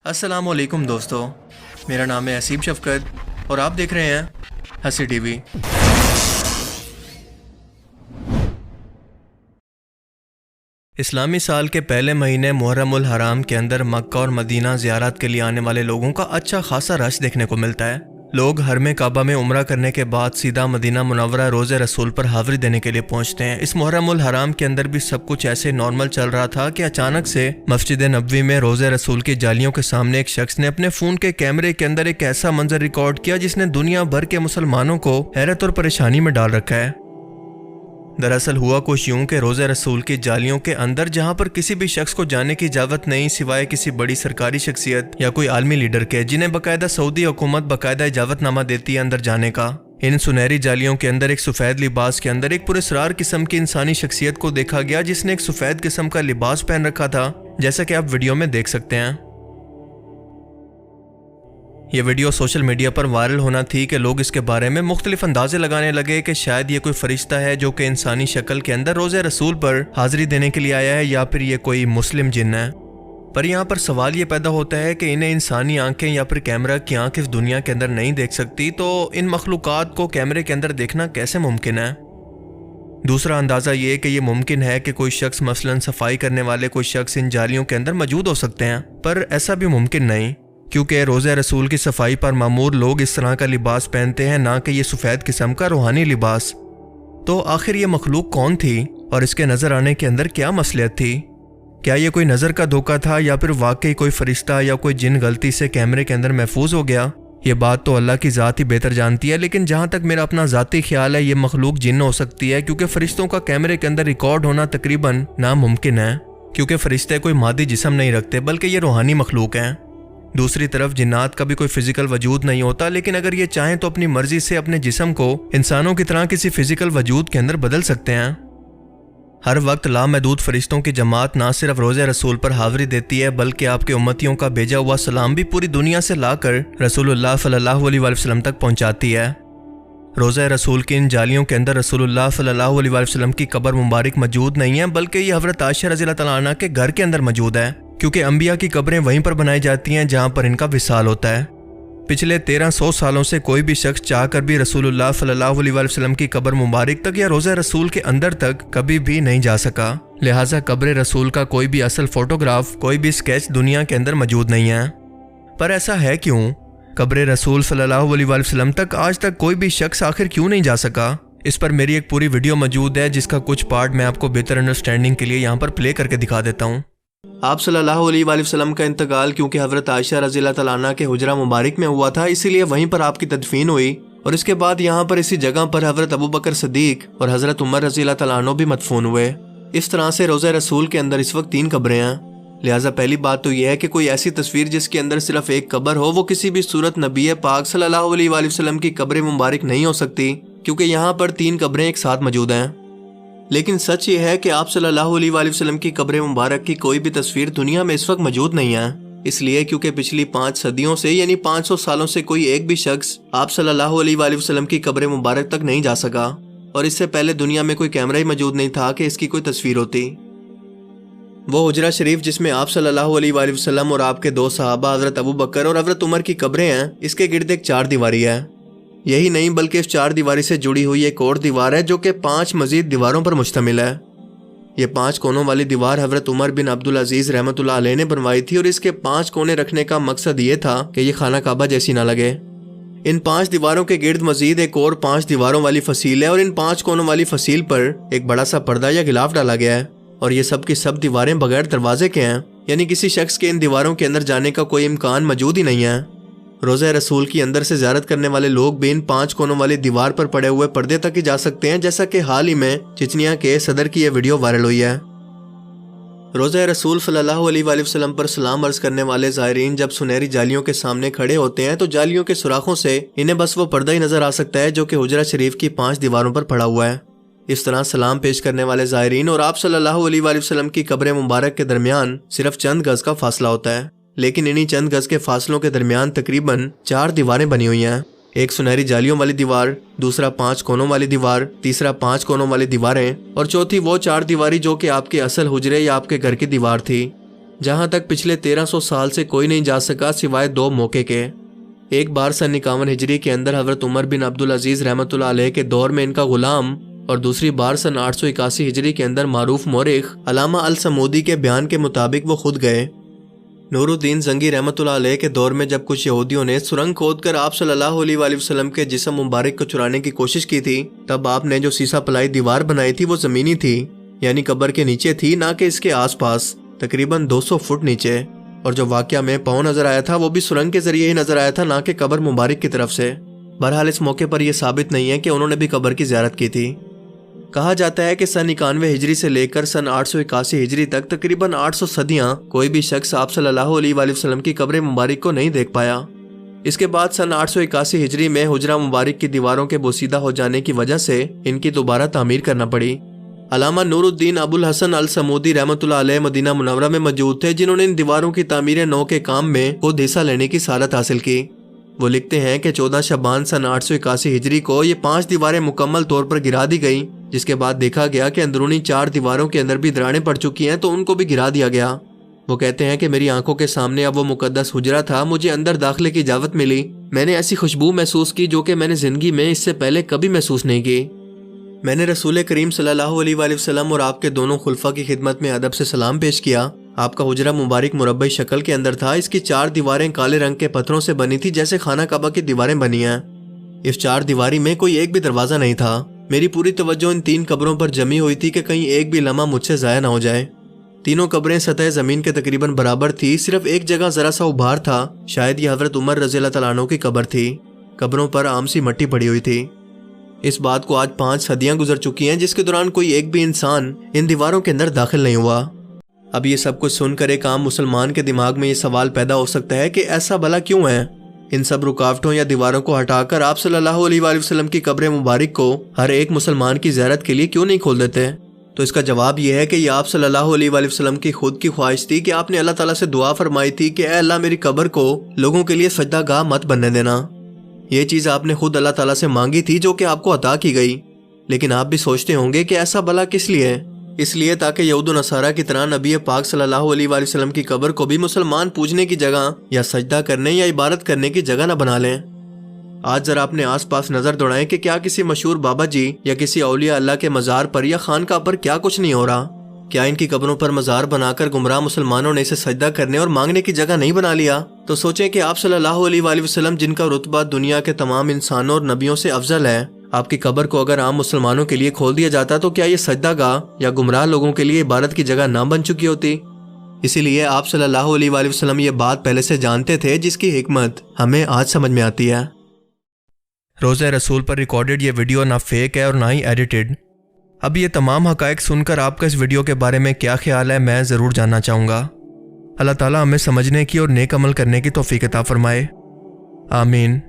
अस्सलाम वालेकुम दोस्तों, मेरा नाम है असीम शफकत और आप देख रहे हैं हंसी टीवी। इस्लामी साल के पहले महीने मुहर्रम उल हराम के अंदर मक्का और मदीना ज़ियारत के लिए आने वाले लोगों का अच्छा खासा रश देखने को मिलता है। लोग हरमे काबा में उम्रा करने के बाद सीधा मदीना मुनव्वरा रोज़े रसूल पर हाज़री देने के लिए पहुंचते हैं। इस मुहर्रम उल हराम के अंदर भी सब कुछ ऐसे नॉर्मल चल रहा था कि अचानक से मस्जिद नबवी में रोज़े रसूल की जालियों के सामने एक शख्स ने अपने फ़ोन के कैमरे के अंदर एक ऐसा मंजर रिकॉर्ड किया जिसने दुनिया भर के मुसलमानों को हैरत और परेशानी में डाल रखा है। दरअसल हुआ कुछ यूं कि रोज़े रसूल की जालियों के अंदर जहां पर किसी भी शख्स को जाने की इजाज़त नहीं सिवाय किसी बड़ी सरकारी शख्सियत या कोई आलमी लीडर के, जिन्हें बाकायदा सऊदी हुकूमत बाकायदा इजाज़तनामा देती है अंदर जाने का। इन सुनहरी जालियों के अंदर एक सफ़ेद लिबास के अंदर एक पुरस्रार किस्म की इंसानी शख्सियत को देखा गया जिसने एक सफ़ेद किस्म का लिबास पहन रखा था, जैसा कि आप वीडियो में देख सकते हैं। ये वीडियो सोशल मीडिया पर वायरल होना थी कि लोग इसके बारे में मुख्तलिफ अंदाजे लगाने लगे कि शायद ये कोई फरिश्ता है जो कि इंसानी शक्ल के अंदर रोज़े रसूल पर हाज़री देने के लिए आया है या फिर ये कोई मुस्लिम जिन्न है। पर यहाँ पर सवाल ये पैदा होता है कि इन्हें इंसानी आंखें या फिर कैमरा की आंख इस दुनिया के अंदर नहीं देख सकती, तो इन मखलूक़ात को कैमरे के अंदर देखना कैसे मुमकिन है। दूसरा अंदाज़ा ये कि ये मुमकिन है कि कोई शख्स मसलन सफाई करने वाले कोई शख्स इन जालियों के अंदर मौजूद हो सकते हैं, पर ऐसा भी मुमकिन नहीं, क्योंकि रोज़े रसूल की सफाई पर मामूर लोग इस तरह का लिबास पहनते हैं, ना कि ये सफ़ेद किस्म का रूहानी लिबास। तो आखिर ये मखलूक कौन थी और इसके नज़र आने के अंदर क्या मसलियत थी? क्या ये कोई नज़र का धोखा था या फिर वाकई कोई फरिश्ता या कोई जिन गलती से कैमरे के अंदर महफूज हो गया? ये बात तो अल्लाह की ज़ात ही बेहतर जानती है, लेकिन जहाँ तक मेरा अपना ज़ाती ख्याल है ये मखलूक जिन्न हो सकती है, क्योंकि फरिश्तों का कैमरे के अंदर रिकॉर्ड होना तकरीबन नामुमकिन है, क्योंकि फरिश्ते कोई मादी जिस्म नहीं रखते बल्कि ये रूहानी मखलूक हैं। दूसरी तरफ जिन्नात का भी कोई फिजिकल वजूद नहीं होता, लेकिन अगर ये चाहें तो अपनी मर्जी से अपने जिस्म को इंसानों की तरह किसी फिजिकल वजूद के अंदर बदल सकते हैं। हर वक्त लामहदूद फरिश्तों की जमात ना सिर्फ रोज़े रसूल पर हाज़री देती है बल्कि आपके उम्मतियों का भेजा हुआ सलाम भी पूरी दुनिया से लाकर रसूलुल्लाह सल्लल्लाहु अलैहि वसल्लम तक पहुँचाती है। रोज़े रसूल की इन जालियों के अंदर रसूलुल्लाह सल्लल्लाहु अलैहि वसल्लम की कब्र मुबारक मौजूद नहीं है, बल्कि ये हज़रत आयशा रज़ियल्लाहु तआला अन्हा के घर के अंदर मौजूद है, क्योंकि अंबिया की कब्रें वहीं पर बनाई जाती हैं जहां पर इनका विसाल होता है। पिछले 1300 सालों से कोई भी शख्स चाहकर भी रसूलुल्लाह सल्लल्लाहु अलैहि वसल्लम की कब्र मुबारक तक या रोज़े रसूल के अंदर तक कभी भी नहीं जा सका। लिहाजा कब्र रसूल का कोई भी असल फोटोग्राफ, कोई भी स्केच दुनिया के अंदर मौजूद नहीं है। पर ऐसा है क्यों? कब्र रसूल सल्लल्लाहु अलैहि वसल्लम तक आज तक कोई भी शख्स आखिर क्यों नहीं जा सका? इस पर मेरी एक पूरी वीडियो मौजूद है, जिसका कुछ पार्ट मैं आपको बेहतर अंडरस्टैंडिंग के लिए यहाँ पर प्ले करके दिखा देता हूँ। आप सल्लल्लाहु अलैहि वसल्लम का इंतकाल क्योंकि हज़रत आयशा रज़ियल्लाहु तआला अन्हा के हुजरा मुबारक में हुआ था, इसीलिए वहीं पर आपकी तदफीन हुई, और इसके बाद यहाँ पर इसी जगह पर हज़रत अबू बकर सिद्दीक और हज़रत उमर रज़ियल्लाहु तआला अन्हु भी मदफून हुए। इस तरह से रोज़े रसूल के अंदर इस वक्त 3 कब्रें हैं। लिहाजा पहली बात तो यह है कि कोई ऐसी तस्वीर जिसके अंदर सिर्फ एक कब्र हो, वो किसी भी सूरत नबी पाक सल्लल्लाहु अलैहि वसल्लम की कब्र मुबारक नहीं हो सकती, क्योंकि यहाँ पर 3 कब्रें एक साथ मौजूद हैं। लेकिन सच ये है कि आप सल्लल्लाहु अलैहि वसल्लम की कब्र मुबारक की कोई भी तस्वीर दुनिया में इस वक्त मौजूद नहीं है। इसलिए क्योंकि पिछली 5 सदियों से यानी 500 सालों से कोई एक भी शख्स आप सल्लल्लाहु अलैहि वसल्लम की कब्र मुबारक तक नहीं जा सका, और इससे पहले दुनिया में कोई कैमरा ही मौजूद नहीं था कि इसकी कोई तस्वीर होती। वो हुजरा शरीफ जिसमें आप सल्लल्लाहु अलैहि वसल्लम और आपके 2 सहाबा हज़रत अबू बकर और हज़रत उमर की कब्रें हैं, इसके गिर्द एक 4 दीवारी है। यही नहीं बल्कि इस 4 दीवारी से जुड़ी हुई एक और दीवार है जो कि 5 मजीद दीवारों पर मुश्तमिल है। ये 5 कोनों वाली दीवार हज़रत उमर बिन अब्दुल अजीज़ रहमतुल्लाह अलैह ने बनवाई थी, और इसके 5 कोने रखने का मकसद ये था कि ये खाना काबा जैसी ना लगे। इन 5 दीवारों के गिर्द मजीद एक और 5 दीवारों वाली फसील है, और इन 5 कोनों वाली फसील पर एक बड़ा सा पर्दा या गिलाफ डाला गया है, और ये सब की सब दीवारें बगैर दरवाजे के हैं, यानी किसी शख्स के इन दीवारों के अंदर जाने का कोई इम्कान मौजूद ही नहीं है। रोज़े रसूल की अंदर से ज़ियारत करने वाले लोग भी इन 5 कोनों वाली दीवार पर पड़े हुए पर्दे तक ही जा सकते हैं, जैसा कि हाल ही में चेचनिया के सदर की यह वीडियो वायरल हुई है। रोज़े रसूल सल्लल्लाहु अलैहि वसल्लम पर सलाम अर्ज करने वाले ज़ायरीन जब सुनहरी जालियों के सामने खड़े होते हैं तो जालियों के सुराखों से इन्हें बस वो पर्दा ही नजर आ सकता है जो कि हुजरा शरीफ की 5 दीवारों पर पड़ा हुआ है। इस तरह सलाम पेश करने वाले ज़ायरीन और आप सल्लल्लाहु अलैहि वसल्लम की कब्र मुबारक के दरमियान सिर्फ चंद गज का फासला होता है, लेकिन इन्हीं चंद गज के फासलों के दरमियान तकरीबन 4 दीवारें बनी हुई हैं। एक सुनहरी जालियों वाली दीवार, दूसरा 5 कोनों वाली दीवार, तीसरा 5 कोनों वाली दीवारें, और चौथी वो 4 दीवारी जो कि आपके असल हुजरे या आपके घर की दीवार थी। जहाँ तक पिछले 1300 साल से कोई नहीं जा सका सिवाय 2 मौके के। एक बार सन 51 हिजरी के अंदर हज़रत उमर बिन अब्दुल अजीज़ रहमतुल्लाह अलैह के दौर में इनका गुलाम, और दूसरी बार सन 881 हिजरी के अंदर मारूफ मौरिख अलामा अल समूदी के बयान के मुताबिक वो खुद गए। नूरुद्दीन जंगी रहमतुल्लाह अलैह के दौर में जब कुछ यहूदियों ने सुरंग खोदकर आप सल्लल्लाहु अलैहि वसल्लम के जिस्म मुबारक को चुराने की कोशिश की थी, तब आपने जो सीसा पलाई दीवार बनाई थी वो ज़मीनी थी, यानी कब्र के नीचे थी, ना कि इसके आसपास, तकरीबन 200 फुट नीचे। और जो वाक़या में पाँव नजर आया था वो भी सुरंग के जरिए ही नजर आया था, ना कि कब्र मुबारक की तरफ से। बहरहाल इस मौके पर यह साबित नहीं है कि उन्होंने भी कब्र की ज़ियारत की थी। कहा जाता है कि सन 91 हिजरी से लेकर सन 881 हिजरी तक तकरीबन 800 सदियां कोई भी शख्स आप सल्लल्लाहु अलैहि वसल्लम की कब्र मुबारक को नहीं देख पाया। इसके बाद सन 881 हिजरी में हुजरा मुबारक की दीवारों के बोसीदा हो जाने की वजह से इनकी दोबारा तामीर करना पड़ी। अलामा नूरुद्दीन अबुल हसन अल समूदी रहमतुल्लाह अलैह मदीना मुनव्वरा में मौजूद थे, जिन्होंने इन दीवारों की तामीर नौ के काम में खुद हिस्सा लेने की सआदत हासिल की। वो लिखते हैं कि 14 शबान सन 881 हिजरी को ये 5 दीवारें मुकम्मल तौर पर गिरा दी गई, जिसके बाद देखा गया कि अंदरूनी 4 दीवारों के अंदर भी दरारें पड़ चुकी हैं, तो उनको भी गिरा दिया गया। वो कहते हैं कि मेरी आंखों के सामने अब वो मुकद्दस हुजरा था, मुझे अंदर दाखिले की इजाज़त मिली। मैंने ऐसी खुशबू महसूस की जो कि मैंने ज़िंदगी में इससे पहले कभी महसूस नहीं की। मैंने रसूल करीम सल्लल्लाहु अलैहि वसल्लम और आपके दोनों खुलफा की खिदमत में अदब से सलाम पेश किया। आपका हुजरा मुबारक मुरब्बई शक्ल के अंदर था। इसकी 4 दीवारें काले रंग के पत्थरों से बनी थी, जैसे खाना काबा की दीवारें बनी हैं। इस 4 दीवारी में कोई एक भी दरवाज़ा नहीं था। मेरी पूरी तवज्जो इन 3 कब्रों पर जमी हुई थी कि कहीं एक भी लम्हा मुझसे ज़ाया ना हो जाए। तीनों कब्रें सतह ज़मीन के तकरीबन बराबर थी, सिर्फ एक जगह ज़रा सा उभार था, शायद ये हज़रत उमर रज़ियल्लाहु तआला अन्हु की कब्र थी। कब्रों पर आम सी मट्टी पड़ी हुई थी। इस बात को आज 5 सदियां गुजर चुकी हैं, जिसके दौरान कोई एक भी इंसान इन दीवारों के अंदर दाखिल नहीं हुआ। अब ये सब कुछ सुनकर एक आम मुसलमान के दिमाग में ये सवाल पैदा हो सकता है कि ऐसा भला क्यों है? इन सब रुकावटों या दीवारों को हटाकर आप सल्लल्लाहु अलैहि वसल्लम की कब्र मुबारक को हर एक मुसलमान की ज़ियारत के लिए क्यों नहीं खोल देते? तो इसका जवाब यह है कि यह आप सल्लल्लाहु अलैहि वसल्लम की खुद की ख्वाहिश थी कि आपने अल्लाह ताला से दुआ फरमाई थी कि ऐ अल्लाह, मेरी कब्र को लोगों के लिए सजदा गाह मत बनने देना। ये चीज़ आपने खुद अल्लाह ताला से मांगी थी, जो कि आपको अता की गई। लेकिन आप भी सोचते होंगे कि ऐसा भला किस लिए? इसलिए ताकि यहूद व नसारा की तरह नबी पाक सल्लल्लाहु अलैहि वसल्लम की कब्र को भी मुसलमान पूजने की जगह या सजदा करने या इबादत करने की जगह न बना लें। आज जरा अपने आसपास नजर दौड़ाएं कि क्या किसी मशहूर बाबा जी या किसी औलिया अल्लाह के मज़ार पर या खानका पर क्या कुछ नहीं हो रहा? क्या इनकी कब्रों पर मज़ार बनाकर गुमराह मुसलमानों ने इसे सजदा करने और मांगने की जगह नहीं बना लिया? तो सोचें कि आप सल्लल्लाहु अलैहि वसल्लम, जिनका रुतबा दुनिया के तमाम इंसानों और नबियों से अफजल है, आपकी कब्र को अगर आम मुसलमानों के लिए खोल दिया जाता तो क्या ये सजदा गाह या गुमराह लोगों के लिए इबादत की जगह ना बन चुकी होती? इसीलिए आप सल्लल्लाहु अलैहि वसल्लम ये बात पहले से जानते थे, जिसकी हिकमत हमें आज समझ में आती है। रोज़े रसूल पर रिकॉर्डेड ये वीडियो ना फेक है और ना ही एडिटेड। अब ये तमाम हक़ाइक़ सुनकर आपका इस वीडियो के बारे में क्या ख्याल है, मैं ज़रूर जानना चाहूँगा। अल्लाह ताला हमें समझने की और नेक अमल करने की तौफ़ीक़ अता फ़रमाए। आमीन।